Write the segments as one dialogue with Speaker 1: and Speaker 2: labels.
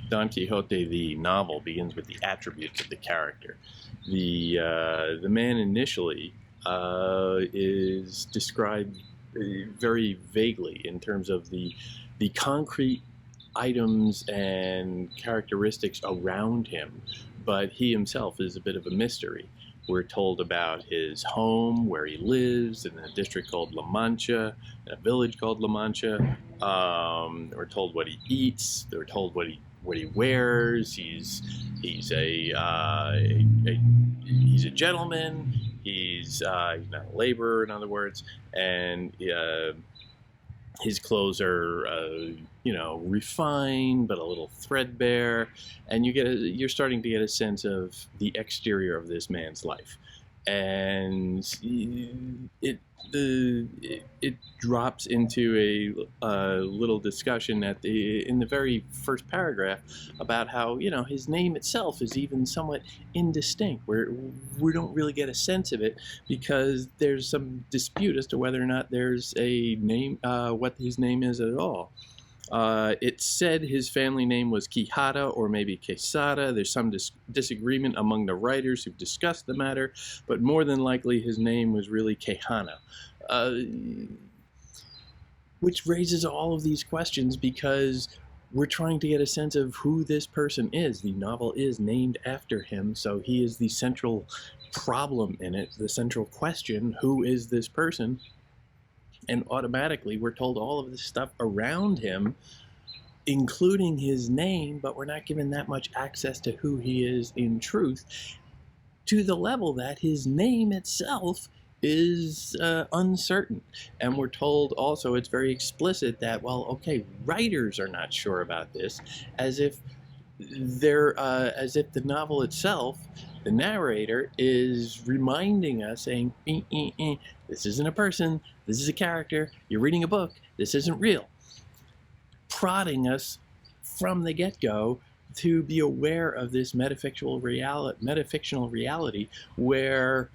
Speaker 1: Don Quixote, the novel, begins with the attributes of the character. The man initially is described very vaguely in terms of the concrete items and characteristics around him, but he himself is a bit of a mystery. We're told about his home, where he lives, in a district called La Mancha, in a village called La Mancha. We're told what he eats. We're told what he wears. He's a gentleman. He's not a laborer, in other words, and his clothes are refined but a little threadbare, and you're starting to get a sense of the exterior of this man's life, and it drops into a little discussion in the very first paragraph about how his name itself is even somewhat indistinct. We don't really get a sense of it because there's some dispute as to whether or not there's a name, what his name is at all. It said his family name was Quixote or maybe Quesada. There's some disagreement among the writers who've discussed the matter, but more than likely his name was really Quijana, which raises all of these questions because we're trying to get a sense of who this person is. The novel is named after him, so he is the central problem in it, the central question: who is this person? And automatically we're told all of this stuff around him, including his name, but we're not given that much access to who he is in truth, to the level that his name itself is uncertain. And we're told also, it's very explicit that, well, okay, writers are not sure about this, as if the novel itself, the narrator, is reminding us, saying, this isn't a person, this is a character, you're reading a book, this isn't real. Prodding us from the get-go to be aware of this metafictional reality where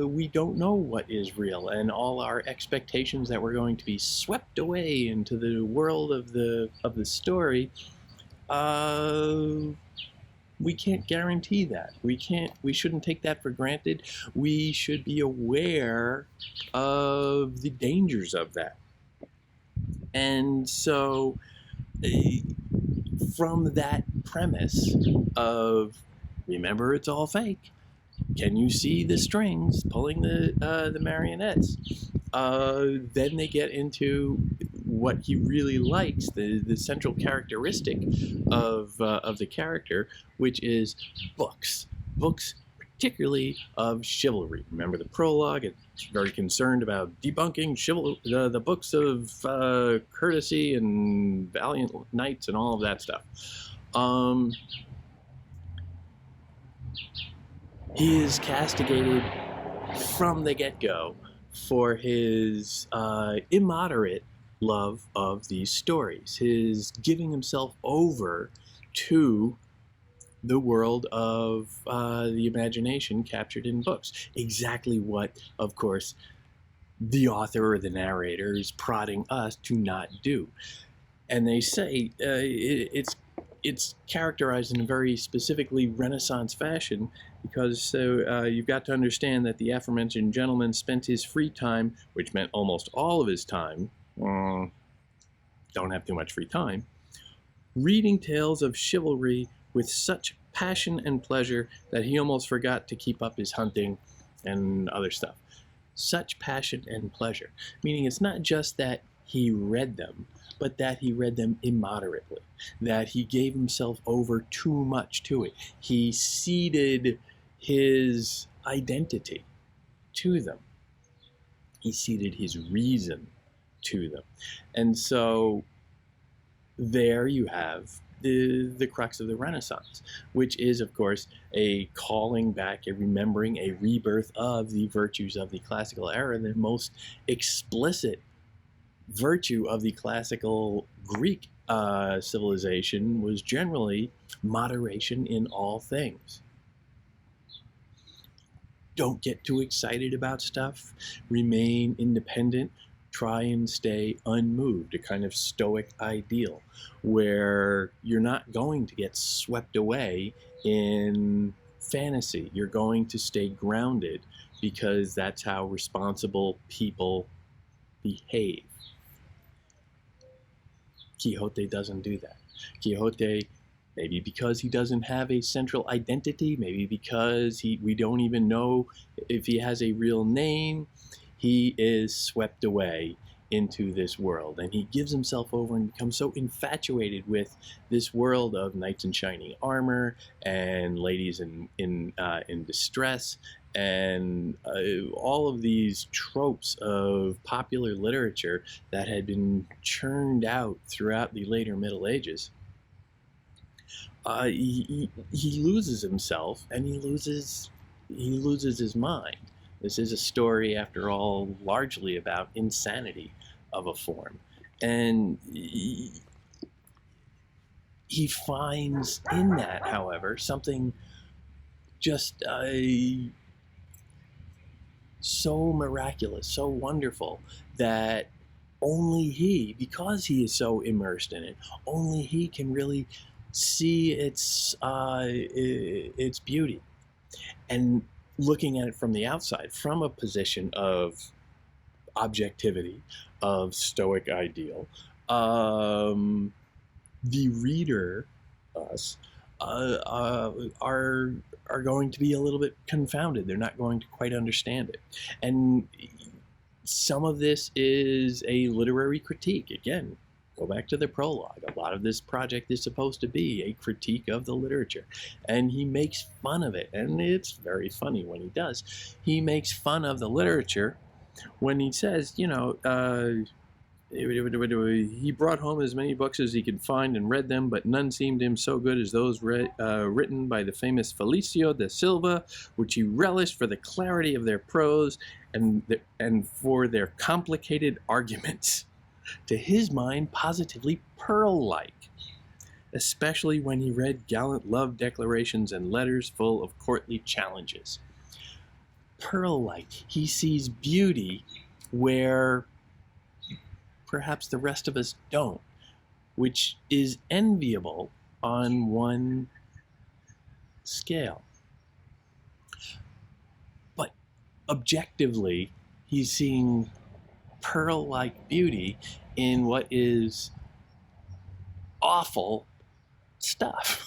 Speaker 1: we don't know what is real, and all our expectations that we're going to be swept away into the world of the story, we can't guarantee that. We shouldn't take that for granted. We should be aware of the dangers of that. And so from that premise of, remember, it's all fake. Can you see the strings pulling the marionettes? Then they get into what he really likes, the central characteristic of the character, which is books, particularly of chivalry. Remember the prologue? It's very concerned about debunking the books of courtesy and valiant knights and all of that stuff. He is castigated from the get-go for his immoderate love of these stories, his giving himself over to the world of the imagination captured in books. Exactly what, of course, the author or the narrator is prodding us to not do. And they say it's characterized in a very specifically Renaissance fashion, because you've got to understand that the aforementioned gentleman spent his free time, which meant almost all of his time, don't have too much free time, reading tales of chivalry with such passion and pleasure that he almost forgot to keep up his hunting and other stuff. Such passion and pleasure, meaning it's not just that he read them, but that he read them immoderately, that he gave himself over too much to it. He ceded his identity to them. He ceded his reason to them. And so there you have the crux of the Renaissance, which is, of course, a calling back, a remembering, a rebirth of the virtues of the classical era. The most explicit virtue of the classical Greek civilization was generally moderation in all things. Don't get too excited about stuff. Remain independent. try and stay unmoved, a kind of stoic ideal where you're not going to get swept away in fantasy. You're going to stay grounded because that's how responsible people behave. Quixote doesn't do that. Quixote, maybe because he doesn't have a central identity, maybe because we don't even know if he has a real name, he is swept away into this world, and he gives himself over and becomes so infatuated with this world of knights in shining armor and ladies in distress and all of these tropes of popular literature that had been churned out throughout the later Middle Ages. He loses himself, and he loses his mind. This is a story, after all, largely about insanity of a form. And he finds in that, however, something just so miraculous, so wonderful, that only he, because he is so immersed in it, only he can really see its beauty. And looking at it from the outside, from a position of objectivity, of stoic ideal, the reader, us, are going to be a little bit confounded. They're not going to quite understand it. And some of this is a literary critique. Again, go back to the prologue. A lot of this project is supposed to be a critique of the literature. And he makes fun of it. And it's very funny when he does. He makes fun of the literature when he says, you know, he brought home as many books as he could find and read them, but none seemed to him so good as those written by the famous Felicio de Silva, which he relished for the clarity of their prose and for their complicated arguments. To his mind, positively pearl-like, especially when he read gallant love declarations and letters full of courtly challenges. Pearl-like. He sees beauty where perhaps the rest of us don't, which is enviable on one scale. But objectively, he's seeing pearl-like beauty in what is awful stuff.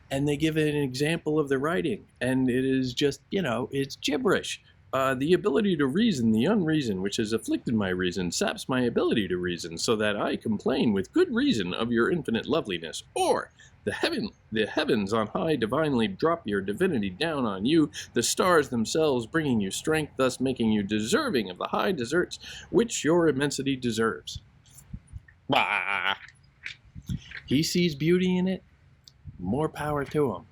Speaker 1: And they give it an example of the writing, and it is just, you know, it's gibberish. The ability to reason, the unreason, which has afflicted my reason, saps my ability to reason, so that I complain with good reason of your infinite loveliness. Or, the heavens on high divinely drop your divinity down on you, the stars themselves bringing you strength, thus making you deserving of the high deserts which your immensity deserves. Bah! He sees beauty in it, more power to him.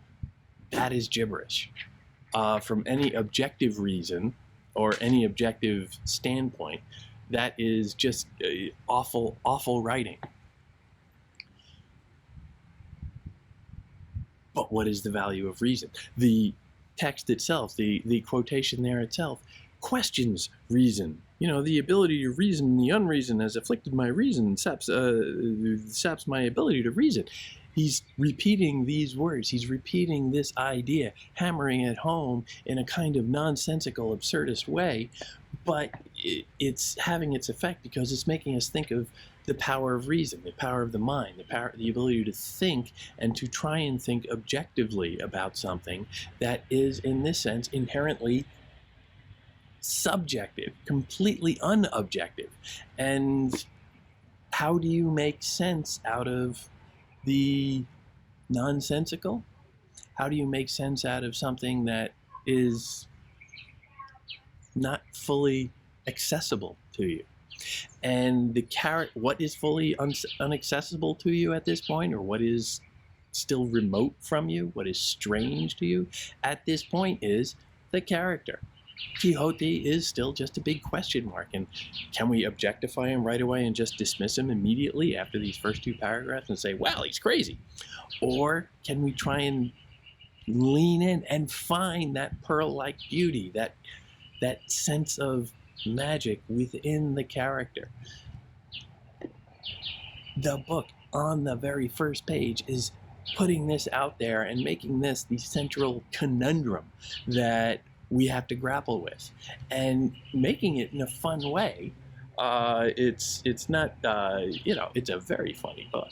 Speaker 1: That is gibberish. From any objective reason or any objective standpoint, that is just awful, awful writing. But what is the value of reason? The text itself, the quotation there itself, questions reason. You know, the ability to reason, the unreason has afflicted my reason, saps my ability to reason. He's repeating these words. He's repeating this idea, hammering it home in a kind of nonsensical, absurdist way, but it's having its effect because it's making us think of the power of reason, the power of the mind, the ability to think and to try and think objectively about something that is, in this sense, inherently subjective, completely unobjective. And how do you make sense out of the nonsensical? How do you make sense out of something that is not fully accessible to you? And what is fully inaccessible to you at this point, or what is still remote from you, what is strange to you at this point, is the character. Quixote is still just a big question mark, and can we objectify him right away and just dismiss him immediately after these first two paragraphs and say, well, he's crazy? Or can we try and lean in and find that pearl-like beauty, that sense of magic within the character. The book on the very first page is putting this out there and making this the central conundrum that we have to grapple with, and making it in a fun way. It's not it's a very funny book,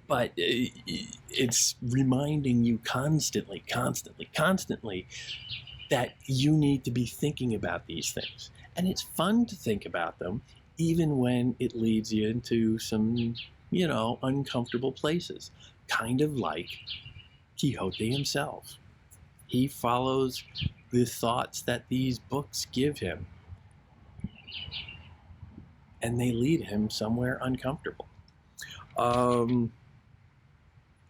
Speaker 1: but it's reminding you constantly that you need to be thinking about these things, and it's fun to think about them, even when it leads you into some uncomfortable places, kind of like Quixote himself. He follows the thoughts that these books give him, and they lead him somewhere uncomfortable.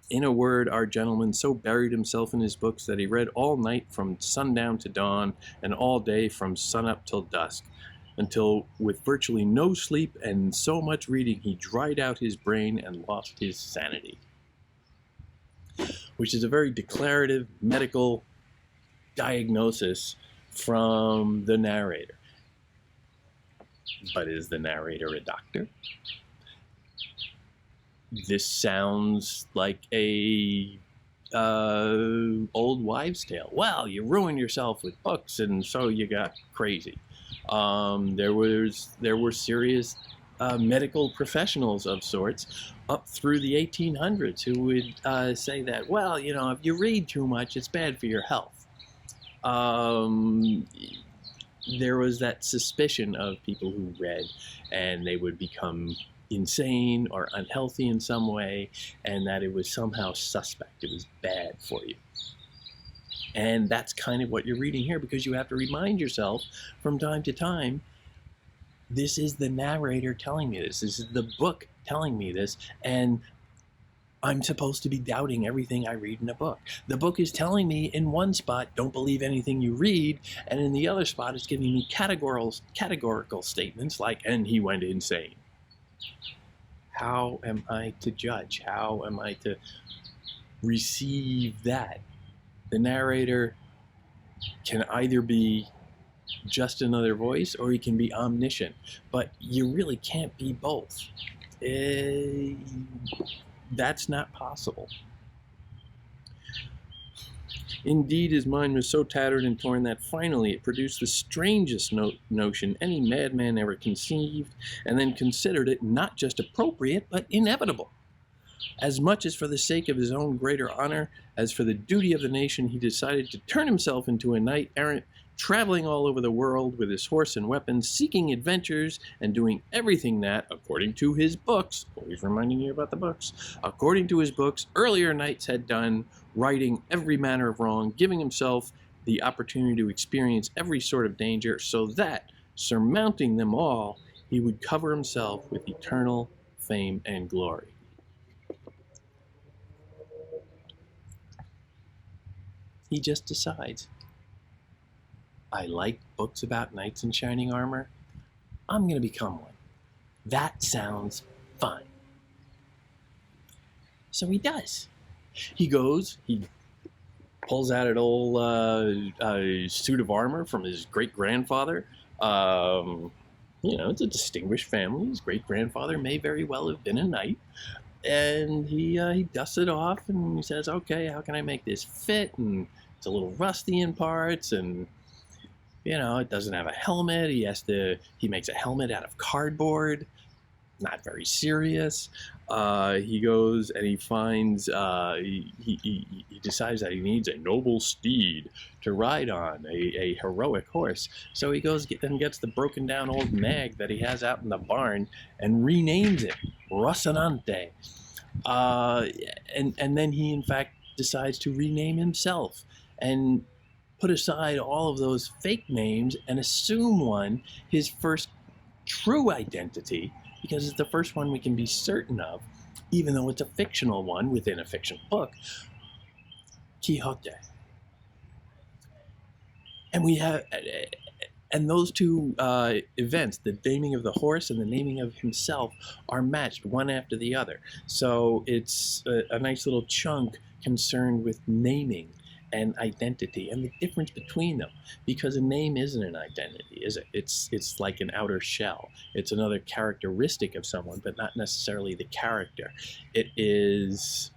Speaker 1: In a word, our gentleman so buried himself in his books that he read all night from sundown to dawn, and all day from sunup till dusk, until with virtually no sleep and so much reading he dried out his brain and lost his sanity. Which is a very declarative medical diagnosis from the narrator. But is the narrator a doctor? This sounds like a old wives' tale. Well, you ruined yourself with books, and so you got crazy. There were serious medical professionals of sorts up through the 1800s who would say that, well, if you read too much, it's bad for your health. There was that suspicion of people who read, and they would become insane or unhealthy in some way, and that it was somehow suspect. It was bad for you. And that's kind of what you're reading here, because you have to remind yourself from time to time, this is the narrator telling me this. This is the book telling me this, and I'm supposed to be doubting everything I read in a book. The book is telling me in one spot, don't believe anything you read, and in the other spot, it's giving me categorical statements like, and he went insane. How am I to judge? How am I to receive that? The narrator can either be just another voice, or he can be omniscient, but you really can't be both. That's not possible. Indeed, his mind was so tattered and torn that finally it produced the strangest notion any madman ever conceived, and then considered it not just appropriate, but inevitable. As much as for the sake of his own greater honor, as for the duty of the nation, he decided to turn himself into a knight-errant, traveling all over the world with his horse and weapons, seeking adventures, and doing everything that, according to his books, always reminding you about the books, according to his books, earlier knights had done, righting every manner of wrong, giving himself the opportunity to experience every sort of danger, so that, surmounting them all, he would cover himself with eternal fame and glory. He just decides, I like books about knights in shining armor. I'm going to become one. That sounds fun. So he does. He goes, he pulls out an old suit of armor from his great-grandfather. It's a distinguished family. His great-grandfather may very well have been a knight. And he dusts it off, and he says, okay, how can I make this fit? And it's a little rusty in parts, and it doesn't have a helmet. He makes a helmet out of cardboard. Not very serious. He goes and he finds, he decides that he needs a noble steed to ride on, a heroic horse. So he goes and gets the broken down old nag that he has out in the barn and renames it Rocinante. And then he, in fact, decides to rename himself and put aside all of those fake names and assume one, his first true identity, because it's the first one we can be certain of, even though it's a fictional one within a fictional book, Quixote. And those two events, the naming of the horse and the naming of himself, are matched one after the other. So it's a nice little chunk concerned with naming and identity and the difference between them, because a name isn't an identity, is it? It's like an outer shell. It's another characteristic of someone, but not necessarily the character. It is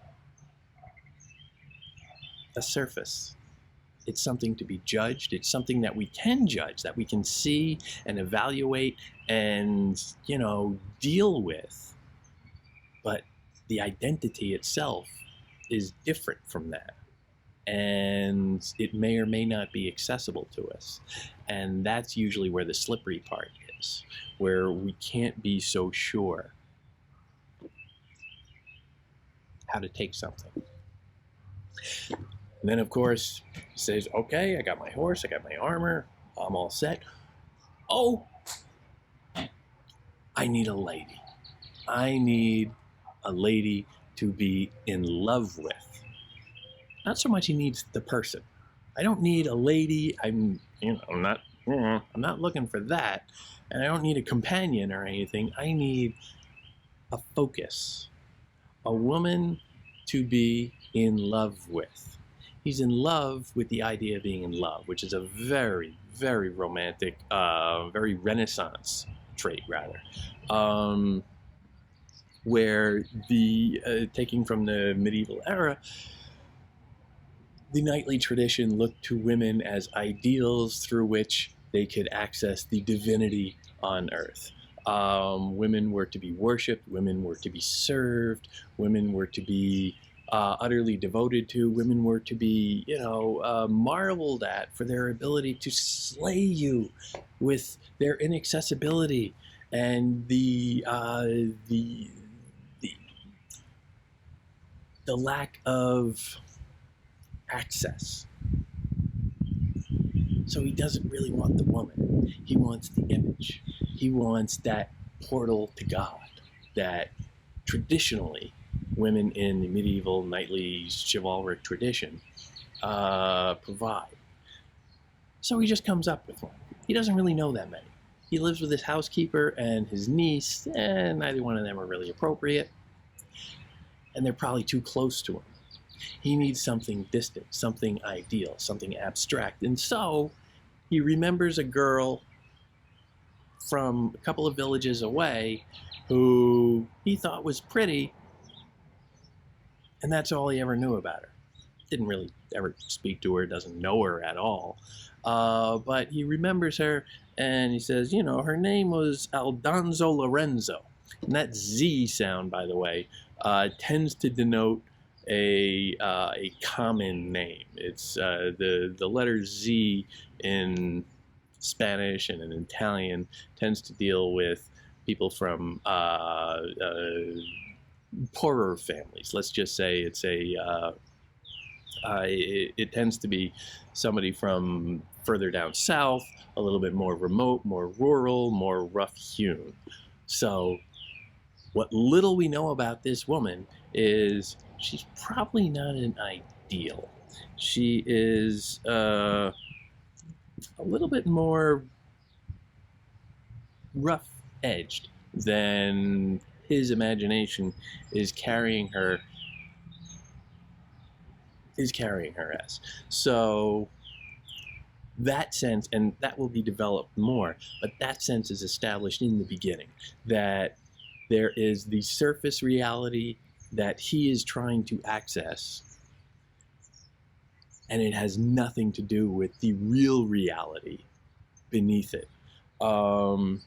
Speaker 1: a surface. It's something to be judged. It's something that we can judge, that we can see and evaluate and, deal with. But the identity itself is different from that. And it may or may not be accessible to us. And that's usually where the slippery part is, where we can't be so sure how to take something. And then, of course, he says, okay, I got my horse, I got my armor, I'm all set. Oh, I need a lady. I need a lady to be in love with. Not so much he needs the person. I don't need a lady. I'm not looking for that. And I don't need a companion or anything. I need a focus. A woman to be in love with. He's in love with the idea of being in love, which is a very, very romantic, very Renaissance trait, rather. Where taking from the medieval era, the knightly tradition looked to women as ideals through which they could access the divinity on earth. Women were to be worshipped, women were to be served, women were to be utterly devoted to, women were to be, marveled at for their ability to slay you with their inaccessibility and the lack of access. So he doesn't really want the woman. He wants the image. He wants that portal to God that traditionally women in the medieval knightly chivalric tradition provide. So he just comes up with one. He doesn't really know that many. He lives with his housekeeper and his niece, and neither one of them are really appropriate. And they're probably too close to him. He needs something distant, something ideal, something abstract. And so he remembers a girl from a couple of villages away who he thought was pretty, and that's all he ever knew about her. Didn't really ever speak to her, doesn't know her at all. But he remembers her, and he says, her name was Aldonzo Lorenzo. And that Z sound, by the way, tends to denote a common name. It's the letter Z in Spanish and in Italian tends to deal with people from poorer families. Let's just say it's it tends to be somebody from further down south, a little bit more remote, more rural, more rough-hewn. So what little we know about this woman is she's probably not an ideal. She is a little bit more rough-edged than his imagination is carrying her as. So that sense, and that will be developed more, but that sense is established in the beginning, that there is the surface reality that he is trying to access, and it has nothing to do with the real reality beneath it. And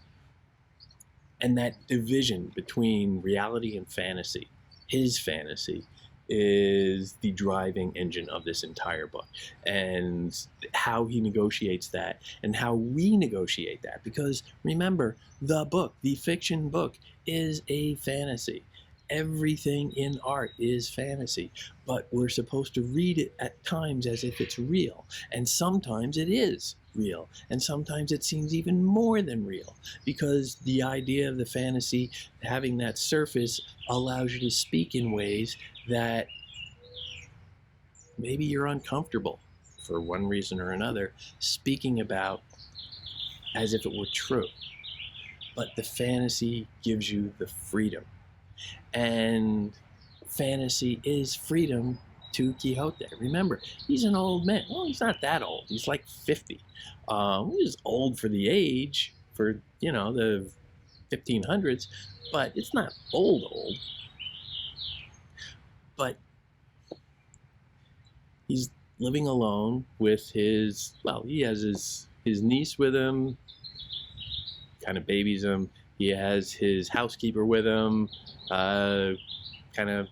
Speaker 1: that division between reality and fantasy, his fantasy, is the driving engine of this entire book. And how he negotiates that, and how we negotiate that. Because remember, the book, the fiction book, is a fantasy. Everything in art is fantasy, but we're supposed to read it at times as if it's real. And sometimes it is real, and sometimes it seems even more than real, because the idea of the fantasy having that surface allows you to speak in ways that maybe you're uncomfortable for one reason or another speaking about as if it were true. But the fantasy gives you the freedom. And fantasy is freedom to Quixote. Remember, he's an old man. Well, he's not that old. He's like 50. He's old for the age, for, the 1500s, but it's not old. But he's living alone with he has his niece with him, kind of babies him. He has his housekeeper with him, kind of,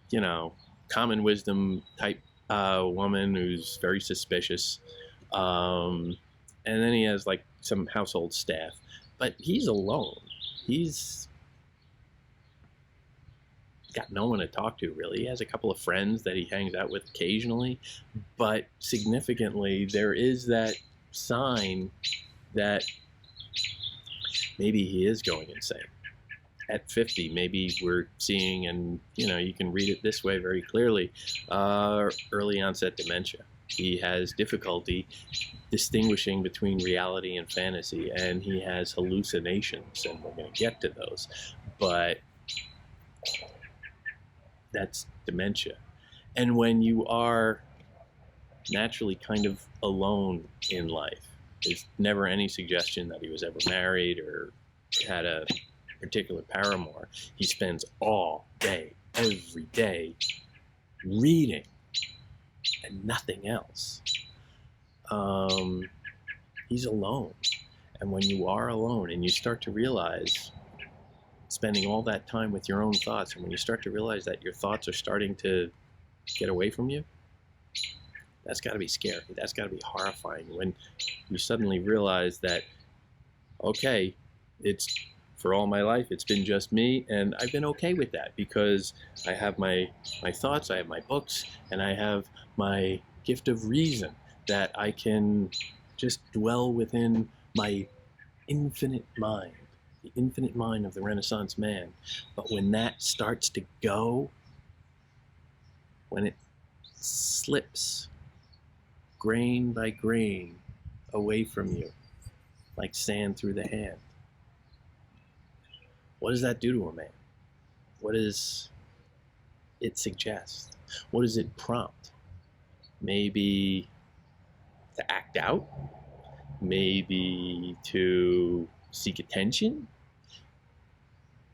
Speaker 1: common wisdom type woman who's very suspicious. And then he has like some household staff. But he's alone. He's got no one to talk to, really. He has a couple of friends that he hangs out with occasionally. But significantly, there is that sign that maybe he is going insane. At 50, maybe we're seeing, and you can read it this way very clearly, early onset dementia. He has difficulty distinguishing between reality and fantasy, and he has hallucinations, and we're going to get to those. But that's dementia. And when you are naturally kind of alone in life, there's never any suggestion that he was ever married or had a particular paramour. He spends all day, every day, reading and nothing else. He's alone. And when you are alone and you start to realize, spending all that time with your own thoughts, and when you start to realize that your thoughts are starting to get away from you, that's got to be scary. That's got to be horrifying when you suddenly realize that, okay, it's for all my life, it's been just me, and I've been okay with that because I have my thoughts, I have my books, and I have my gift of reason that I can just dwell within my infinite mind, the infinite mind of the Renaissance man. But when that starts to go, when it slips grain by grain away from you, like sand through the hand, what does that do to a man? What does it suggest? What does it prompt? Maybe to act out? Maybe to seek attention?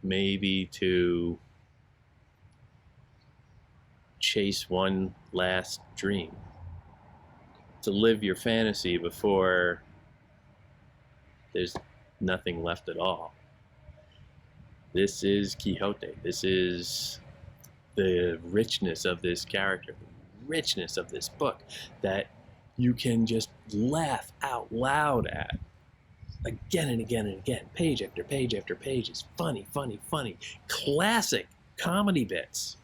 Speaker 1: Maybe to chase one last dream? To live your fantasy before there's nothing left at all. This is Quixote. This is the richness of this character, the richness of this book that you can just laugh out loud at again and again and again, page after page after page. Is funny, classic comedy bits,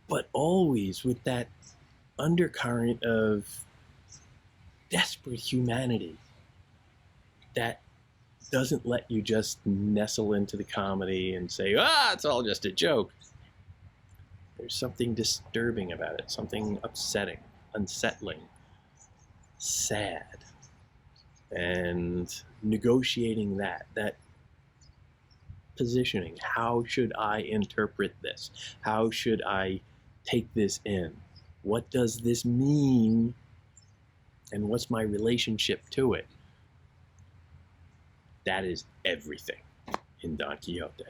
Speaker 1: but always with that undercurrent of desperate humanity that doesn't let you just nestle into the comedy and say, it's all just a joke. There's something disturbing about it, something upsetting, unsettling, sad. And negotiating that positioning, how should I interpret this? How should I take this in? What does this mean? And what's my relationship to it? That is everything in Don Quixote.